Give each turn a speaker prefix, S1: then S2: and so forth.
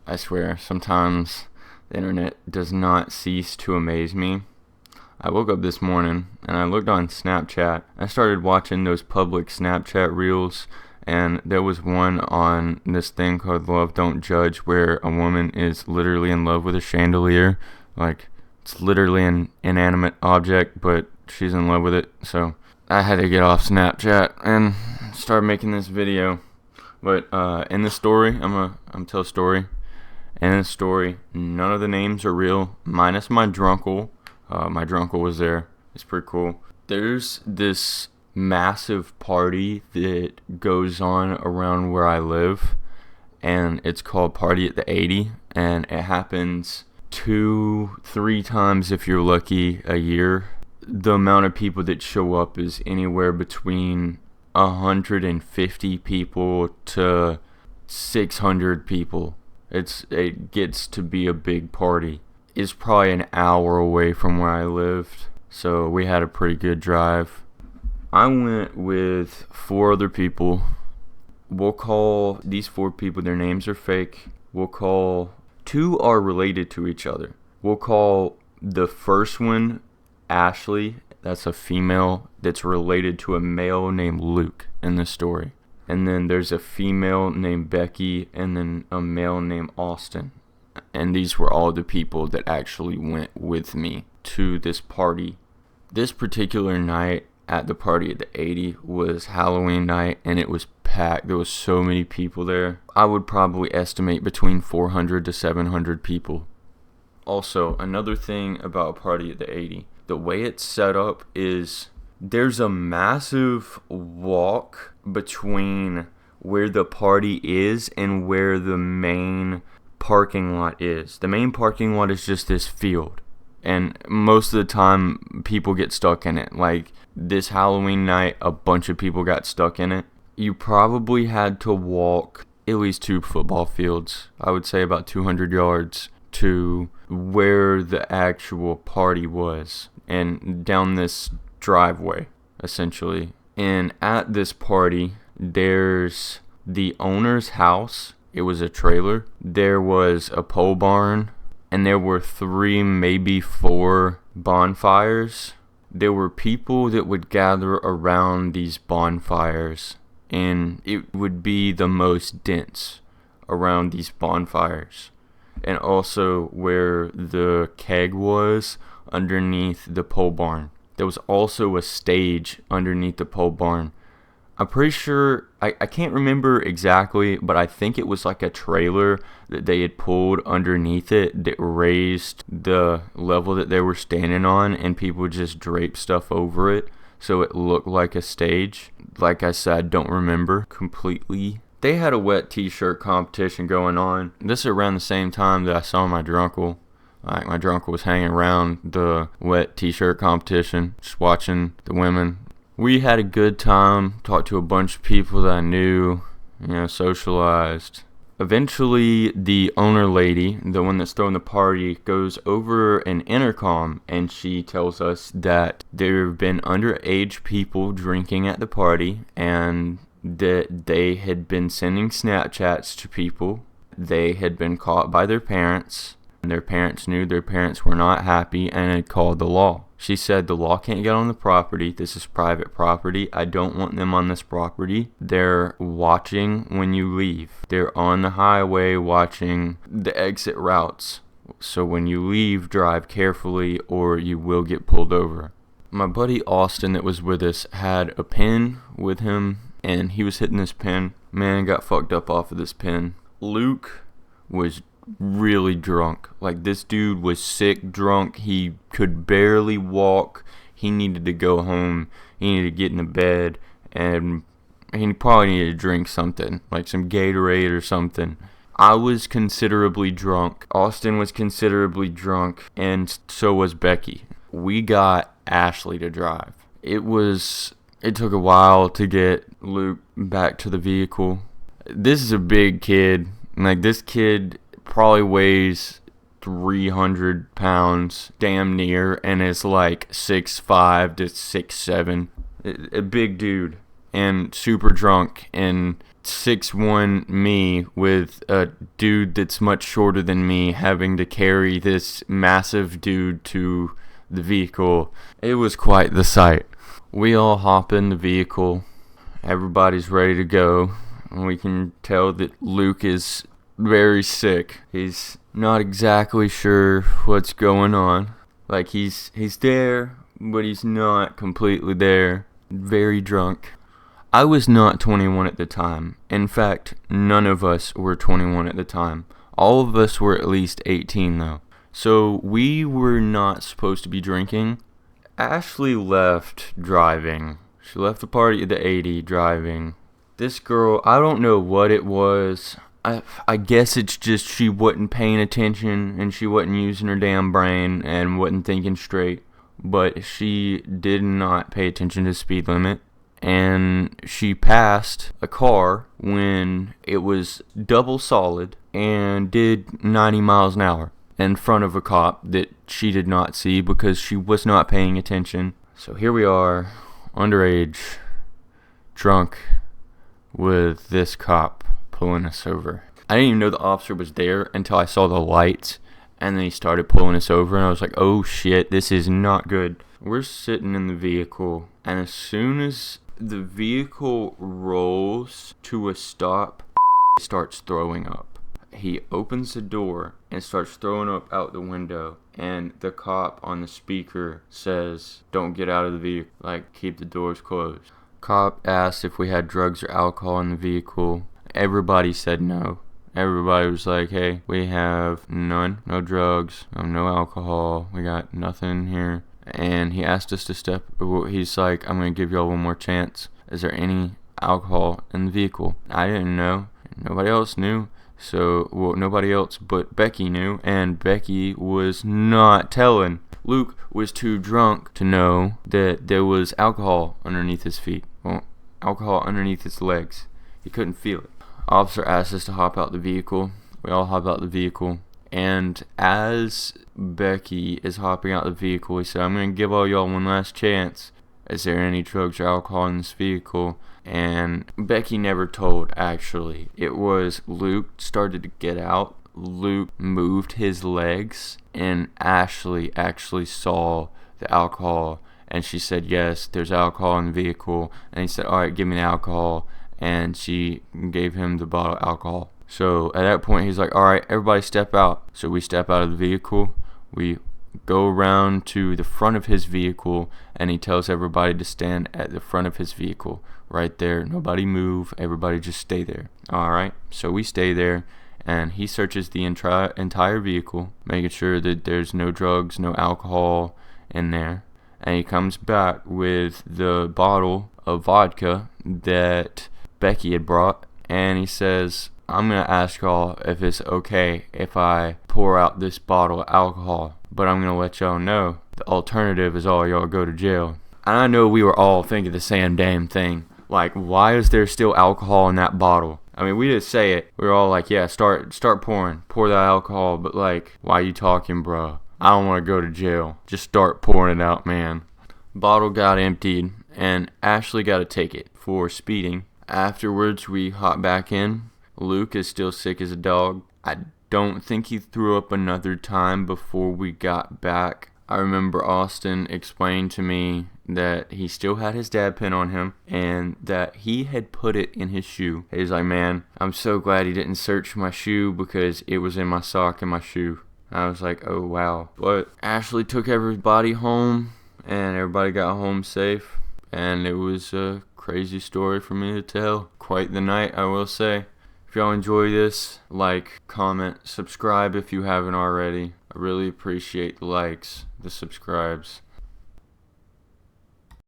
S1: I swear, sometimes the internet does not cease to amaze me. I woke up this morning and I looked on Snapchat. I started watching those public Snapchat reels, and there was one on this thing called Love Don't Judge where a woman is literally in love with a chandelier. Like, it's literally an inanimate object, but she's in love with it. So I had to get off Snapchat and start making this video. But in the story, I'm tell a story. In the story, none of the names are real, minus my drunkle. My drunkle was there. It's pretty cool. There's this massive party that goes on around where I live, and it's called Party at the 80, and it happens 2-3 times if you're lucky a year. The amount of people that show up is anywhere between 150 people to 600 people. It gets to be a big party. It's probably an hour away from where I lived, so we had a pretty good drive. I went with 4 other people. We'll call these 4 people, their names are fake. We'll call 2 are related to each other. We'll call the first one Ashley. That's a female that's related to a male named Luke in the story. And then there's a female named Becky, and then a male named Austin. And these were all the people that actually went with me to this party. This particular night at the Party at the 80 was Halloween night, and it was packed. There was so many people there. I would probably estimate between 400 to 700 people. Also, another thing about Party at the 80, the way it's set up is there's a massive walk between where the party is and where the main parking lot is. The main parking lot is just this field, and most of the time people get stuck in it. Like this Halloween night, a bunch of people got stuck in it. You probably had to walk at least 2 football fields, I would say about 200 yards, to where the actual party was, and down this driveway essentially. And at this party there's the owner's house. It was a trailer. There was a pole barn, and there were 3, maybe 4 bonfires. There were people that would gather around these bonfires, and it would be the most dense around these bonfires. And also where the keg was, underneath the pole barn. There was also a stage underneath the pole barn. I'm pretty sure, I can't remember exactly, but I think it was like a trailer that they had pulled underneath it that raised the level that they were standing on, and people would just drape stuff over it so it looked like a stage. Like I said, I don't remember completely. They had a wet t-shirt competition going on. This is around the same time that I saw my drunkle. Like, my drunkle was hanging around the wet t-shirt competition, just watching the women. We had a good time, talked to a bunch of people that I knew, socialized. Eventually, the owner lady, the one that's throwing the party, goes over an intercom, and she tells us that there have been underage people drinking at the party, and that they had been sending Snapchats to people. They had been caught by their parents. Their parents knew, their parents were not happy, and had called the law. She said the law can't get on the property. This is private property. I don't want them on this property. They're watching when you leave. They're on the highway watching the exit routes. So when you leave, drive carefully or you will get pulled over. My buddy Austin that was with us had a pen with him, and he was hitting this pen. Man, got fucked up off of this pen. Luke was really drunk. Like, this dude was sick drunk. He could barely walk. He needed to go home. He needed to get into bed, and he probably needed to drink something, like some Gatorade or something. I was considerably drunk. Austin was considerably drunk, and so was Becky. We got Ashley to drive. It took a while to get Luke back to the vehicle. This is a big kid. Like, this kid probably weighs 300 pounds, damn near, and is like 6'5" to 6'7". A big dude, and super drunk, and 6'1" me with a dude that's much shorter than me having to carry this massive dude to the vehicle. It was quite the sight. We all hop in the vehicle. Everybody's ready to go. And we can tell that Luke is very sick. He's not exactly sure what's going on. Like he's there, but he's not completely there. Very drunk. I was not 21 at the time. In fact, none of us were 21 at the time. All of us were at least 18 though. So we were not supposed to be drinking. Ashley left driving. She left the party at the 80 driving. This girl, I don't know what it was. I guess it's just she wasn't paying attention and she wasn't using her damn brain and wasn't thinking straight. But she did not pay attention to the speed limit. And she passed a car when it was double solid and did 90 miles an hour in front of a cop that she did not see because she was not paying attention. So here we are, underage, drunk, with this cop pulling us over. I didn't even know the officer was there until I saw the lights, and then he started pulling us over, and I was like, oh shit, this is not good. We're sitting in the vehicle, and as soon as the vehicle rolls to a stop, he starts throwing up. He opens the door and starts throwing up out the window, and the cop on the speaker says, don't get out of the vehicle, like keep the doors closed. Cop asked if we had drugs or alcohol in the vehicle. Everybody said no. Everybody was like, hey, we have none, no drugs, no alcohol, we got nothing in here. And he asked us to step, he's like, I'm going to give y'all one more chance. Is there any alcohol in the vehicle? I didn't know. Nobody else knew. So, well, nobody else but Becky knew, and Becky was not telling. Luke was too drunk to know that there was alcohol underneath his feet. Well, alcohol underneath his legs. He couldn't feel it. Officer asked us to hop out the vehicle. We all hop out the vehicle. And as Becky is hopping out the vehicle, he said, I'm going to give all y'all one last chance. Is there any drugs or alcohol in this vehicle? And Becky never told, actually. It was Luke started to get out. Luke moved his legs, and Ashley actually saw the alcohol. And she said, yes, there's alcohol in the vehicle. And he said, all right, give me the alcohol. And she gave him the bottle of alcohol. So at that point, he's like, all right, everybody step out. So we step out of the vehicle. We go around to the front of his vehicle, and he tells everybody to stand at the front of his vehicle. Right there. Nobody move. Everybody just stay there. All right. So we stay there, and he searches the entire vehicle, making sure that there's no drugs, no alcohol in there. And he comes back with the bottle of vodka that Becky had brought, and he says, I'm going to ask y'all if it's okay if I pour out this bottle of alcohol, but I'm going to let y'all know the alternative is all y'all go to jail. And I know we were all thinking the same damn thing. Like, why is there still alcohol in that bottle? I mean, we didn't say it. We were all like, yeah, start pouring. Pour that alcohol, but like, why you talking, bro? I don't want to go to jail. Just start pouring it out, man. Bottle got emptied, and Ashley got a ticket for speeding. Afterwards, we hop back in. Luke is still sick as a dog. I don't think he threw up another time before we got back. I remember Austin explained to me that he still had his dad pin on him and that he had put it in his shoe. He's like, man, I'm so glad he didn't search my shoe because it was in my sock and my shoe. I was like, oh wow. But Ashley took everybody home and everybody got home safe, and it was a crazy story for me to tell. Quite the night, I will say. If y'all enjoy this, like, comment, subscribe if you haven't already. I really appreciate the likes, the subscribes.